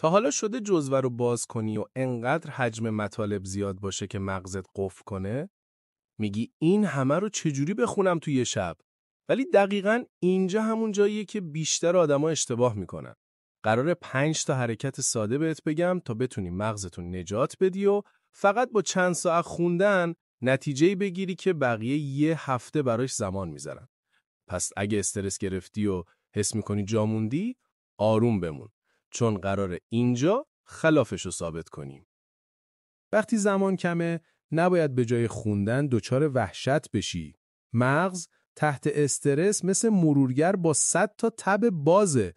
تا حالا شده جزوه رو باز کنی و انقدر حجم مطالب زیاد باشه که مغزت قفل کنه؟ میگی این همه رو چجوری بخونم توی یه شب؟ ولی دقیقاً اینجا همون جاییه که بیشتر آدما اشتباه میکنن. قراره 5 تا حرکت ساده بهت بگم تا بتونی مغزتون نجات بدی و فقط با چند ساعت خوندن نتیجه‌ای بگیری که بقیه یه هفته براش زمان میذارن. پس اگه استرس گرفتی و حس میکنی جا موندی، آروم بمون. چون قراره اینجا خلافش رو ثابت کنیم. وقتی زمان کمه، نباید به جای خوندن دچار وحشت بشی. مغز تحت استرس مثل مرورگر با 100 تا تب بازه.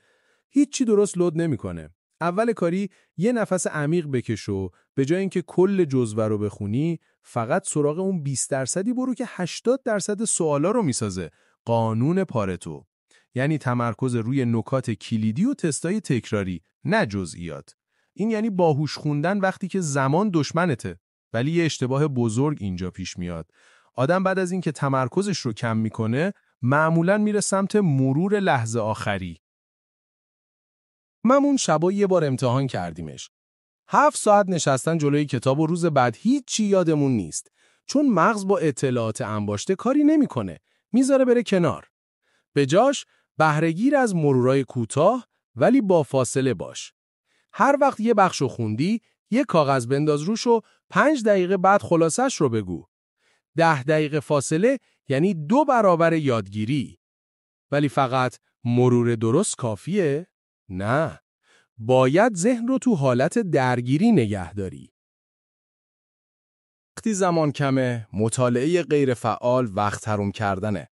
هیچی درست لود نمیکنه. اول کاری یه نفس عمیق بکش و به جای اینکه کل جزوه رو بخونی، فقط سراغ اون 20% برو که 80% سوالا رو میسازه. قانون پارتو. یعنی تمرکز روی نکات کلیدی و تستای تکراری، نه جزئیات. این یعنی باهوش خوندن وقتی که زمان دشمنته. ولی یه اشتباه بزرگ اینجا پیش میاد. آدم بعد از اینکه تمرکزش رو کم میکنه، معمولاً میره سمت مرور لحظه آخری. ممون شبا یه بار امتحان کردیمش. 7 ساعت نشستن جلوی کتاب و روز بعد هیچی یادمون نیست. چون مغز با اطلاعات انباشته کاری نمیکنه. میذاره بره کنار. به جاش بهره‌گیر از مرورای کوتاه ولی با فاصله باش. هر وقت یه بخشو خوندی، یه کاغذ بنداز روش و 5 دقیقه بعد خلاصش رو بگو. 10 دقیقه فاصله یعنی 2 برابر یادگیری. ولی فقط مرور درست کافیه؟ نه. باید ذهن رو تو حالت درگیری نگه داری. وقتی زمان کمه، مطالعه غیر فعال وقت حروم کردنه.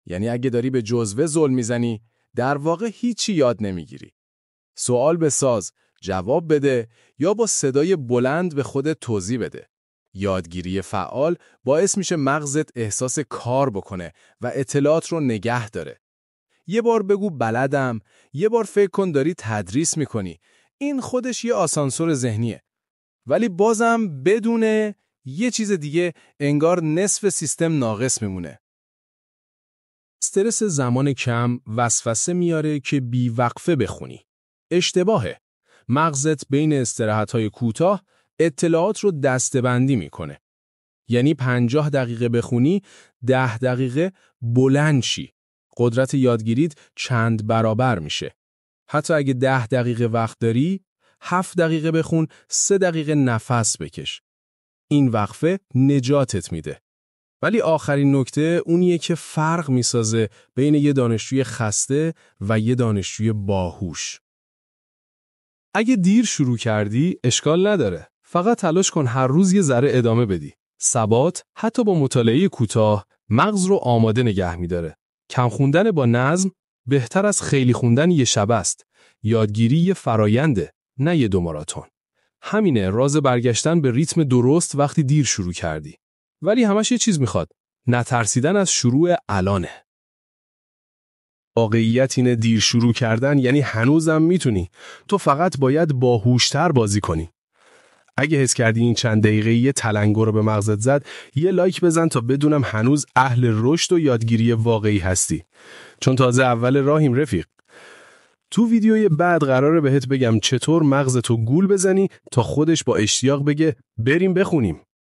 یعنی اگه داری به جزوه زل میزنی، در واقع هیچی یاد نمیگیری. سوال بساز، جواب بده یا با صدای بلند به خودت توضیح بده. یادگیری فعال باعث میشه مغزت احساس کار بکنه و اطلاعات رو نگه داره. یه بار بگو بلدم، یه بار فکر کن داری تدریس میکنی. این خودش یه آسانسور ذهنیه. ولی بازم بدون یه چیز دیگه انگار نصف سیستم ناقص میمونه. استرس زمان کم وسوسه میاره که بیوقفه بخونی. اشتباهه. مغزت بین استراحت‌های کوتاه اطلاعات رو دسته‌بندی میکنه. یعنی 50 دقیقه بخونی، 10 دقیقه بلند شی. قدرت یادگیریت چند برابر میشه. حتی اگه 10 دقیقه وقت داری، 7 دقیقه بخون، 3 دقیقه نفس بکش. این وقفه نجاتت میده. ولی آخرین نکته اونیه که فرق میسازه بین یه دانشجوی خسته و یه دانشجوی باهوش. اگه دیر شروع کردی، اشکال نداره. فقط تلاش کن هر روز یه ذره ادامه بدی. ثبات حتی با مطالعه کوتاه مغز رو آماده نگه می‌داره. کم خوندن با نظم بهتر از خیلی خوندن یه شب است. یادگیری یه فراینده، نه یه 2 ماراتون. همینه راز برگشتن به ریتم درست وقتی دیر شروع کردی. ولی همش یه چیز میخواد. نترسیدن از شروع الانه. واقعیت اینه دیر شروع کردن یعنی هنوزم میتونی. تو فقط باید باهوشتر بازی کنی. اگه حس کردی این چند دقیقه یه تلنگر رو به مغزت زد، یه لایک بزن تا بدونم هنوز اهل رشد و یادگیری واقعی هستی. چون تازه اول راهیم رفیق. تو ویدیوی بعد قراره بهت بگم چطور مغزتو گول بزنی تا خودش با اشتیاق بگه بریم بخونیم.